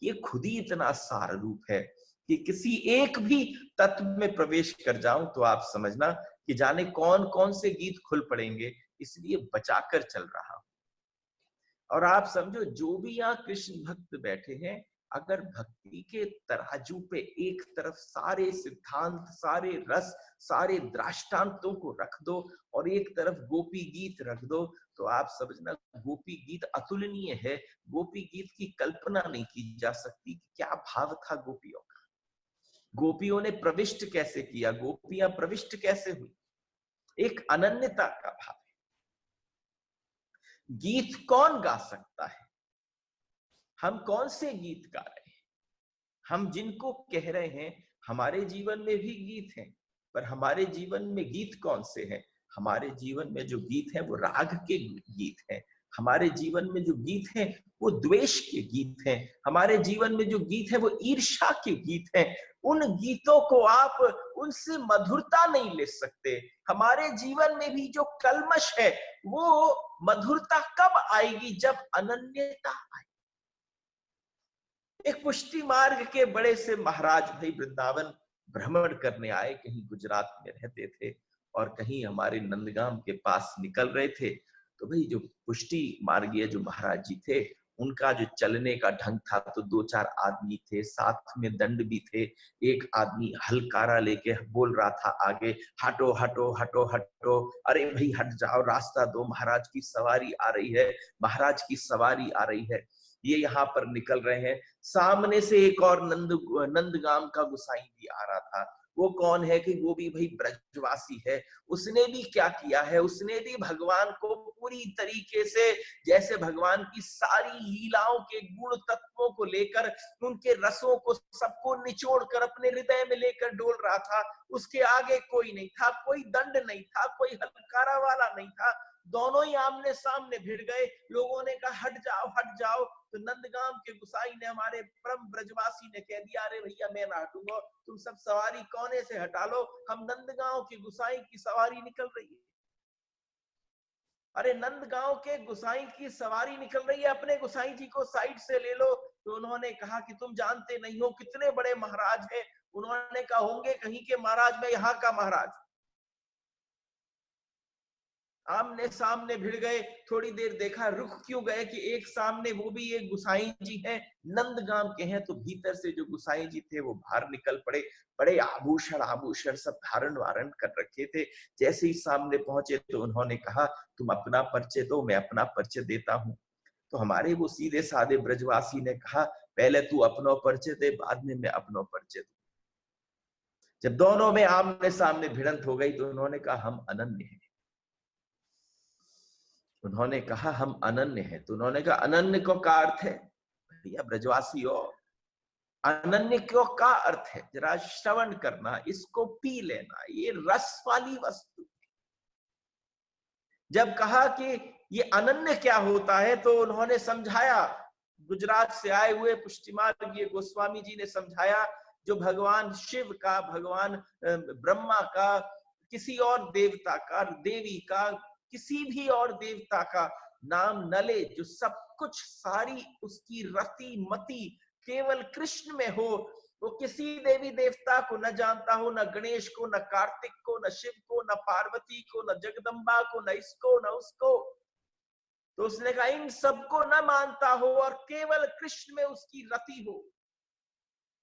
ये खुद ही इतना सार रूप है कि किसी एक भी तत्व में प्रवेश कर जाऊं तो आप समझना कि जाने कौन कौन से गीत खुल पड़ेंगे, इसलिए बचाकर चल रहा हूं। और आप समझो जो भी यहाँ कृष्ण भक्त बैठे हैं, अगर भक्ति के तराजू पे एक तरफ सारे सिद्धांत, सारे रस, सारे दृष्टांतों को रख दो और एक तरफ गोपी गीत रख दो, तो आप समझना गोपी गीत अतुलनीय है। गोपी गीत की कल्पना नहीं की जा सकती कि क्या भाव था गोपियों का, गोपियों ने प्रविष्ट कैसे किया, गोपियां प्रविष्ट कैसे हुई, एक अनन्यता का भाव है। गीत कौन गा सकता है? हम कौन से गीत गा रहे हैं? हम जिनको कह रहे हैं हमारे जीवन में भी गीत हैं, पर हमारे जीवन में गीत कौन से हैं? हमारे जीवन में जो गीत हैं वो राग के गीत हैं। हमारे जीवन में जो गीत हैं वो द्वेष के गीत हैं। हमारे जीवन में जो गीत है वो ईर्ष्या के गीत हैं। उन गीतों को आप उनसे मधुरता नहीं ले सकते। हमारे जीवन में भी जो कल्मश है वो मधुरता कब आएगी? जब अनन्यता आएगी। एक पुष्टि मार्ग के बड़े से महाराज भाई वृंदावन भ्रमण करने आए, कहीं गुजरात में रहते थे और कहीं हमारे नंदगाम के पास निकल रहे थे। तो भाई जो पुष्टि मार्गीय जो महाराज जी थे, उनका जो चलने का ढंग था, तो दो चार आदमी थे, साथ में दंड भी थे। एक आदमी हलकारा लेके बोल रहा था आगे, हटो हटो हटो हटो, अरे भाई हट जाओ, रास्ता दो, महाराज की सवारी आ रही है, महाराज की सवारी आ रही है। ये यहाँ पर निकल रहे हैं। सामने से एक और नंदगाम का गुसाई भी आ रहा था। वो कौन है कि वो भी भाई ब्रजवासी है। उसने भी क्या किया है? उसने भी भगवान को पूरी तरीके से, जैसे भगवान की सारी लीलाओं के गुण तत्वों को लेकर, उनके रसों को सबको निचोड़ कर अपने हृदय में लेकर डोल रहा था। उसके आगे कोई नहीं था, कोई दंड नहीं था, कोई हलकारा वाला नहीं था। दोनों ही आमने सामने भिड़ गए। लोगों ने कहा हट जाओ हट जाओ। तो नंदगाम के गुसाई ने, हमारे परम ब्रजवासी ने कह दिया, अरे भैया मैं ना हटूंगा, तुम सब सवारी कोने से हटा लो, हम नंदगांव के गुसाई की सवारी निकल रही है। अरे नंदगांव के गुसाई की सवारी निकल रही है, अपने गुसाई जी को साइड से ले लो। तो उन्होंने कहा कि तुम जानते नहीं हो कितने बड़े महाराज हैं। उन्होंने कहा होंगे कहीं के महाराज, मैं यहाँ का महाराज। आमने सामने भिड़ गए। थोड़ी देर देखा, रुक क्यों गए कि एक सामने वो भी एक गुसाई जी हैं, नंदगाम के हैं। तो भीतर से जो गुसाई जी थे वो बाहर निकल पड़े। बड़े आभूषण आभूषण सब धारण वारण कर रखे थे। जैसे ही सामने पहुंचे तो उन्होंने कहा, तुम अपना परिचय दो, मैं अपना परिचय देता हूं। तो हमारे वो सीधे साधे ब्रजवासी ने कहा, पहले तू अपना परिचय दे, बाद में मैं अपना परिचय दूं। जब दोनों में आमने सामने भिड़ंत हो गई तो उन्होंने कहा, हम अनन्य हैं। उन्होंने कहा हम अनन्य हैं। तो उन्होंने कहा अनन्य को का अर्थ है? भैया ब्रजवासी हो, अनन्य क्यों का अर्थ है? जरा श्रवण करना, इसको पी लेना, ये रस वाली वस्तु। जब कहा कि ये अनन्य क्या होता है तो उन्होंने समझाया। गुजरात से आए हुए पुष्टि मार्गीय गोस्वामी जी ने समझाया, जो भगवान शिव का, भगवान ब्रह्मा का, किसी और देवता का, देवी का, किसी भी और देवता का नाम न ले, जो सब कुछ सारी उसकी रति मति केवल कृष्ण में हो, वो किसी देवी देवता को न जानता हो, न गणेश को, न कार्तिक को, न शिव को, न पार्वती को, न जगदम्बा को, न इसको न उसको। तो उसने कहा इन सबको न मानता हो और केवल कृष्ण में उसकी रति हो,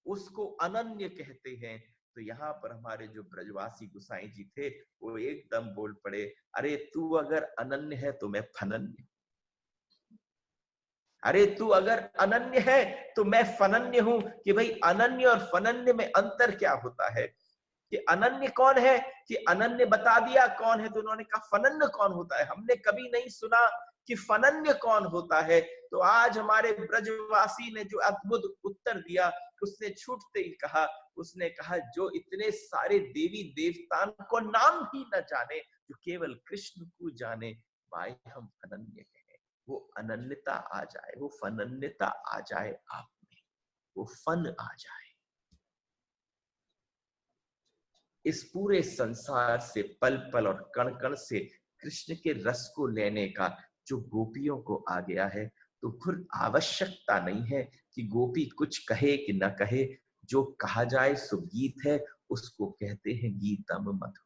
उसको अनन्य कहते हैं। तो यहाँ पर हमारे जो ब्रजवासी गुसाई जी थे वो एकदम बोल पड़े, अरे तू अगर अनन्य है तो मैं फनन्य, अरे तू अगर अनन्य है तो मैं फनन्य हूं। कि भाई अनन्य और फनन्य में अंतर क्या होता है? कि अनन्य कौन है? कि अनन्य बता दिया कौन है। तो उन्होंने कहा फनन्य कौन होता है? हमने कभी नहीं सुना कि फनन्य कौन होता है। तो आज हमारे ब्रजवासी ने जो अद्भुत उत्तर दिया, उसने छूटते ही कहा, उसने कहा जो इतने सारे देवी देवताओं को नाम ही न जाने, जो केवल कृष्ण को जाने, भाई हम अनन्य हैं। वो अनन्यता आ जाए, वो फनन्यता आ जाए आप में, वो फन आ जाए। इस पूरे संसार से पल पल और कण कण से कृष्ण के रस को लेने का जो गोपियों को आ गया है, तो फिर आवश्यकता नहीं है कि गोपी कुछ कहे कि न कहे, जो कहा जाए सो गीत है, उसको कहते हैं गीतम मधुर।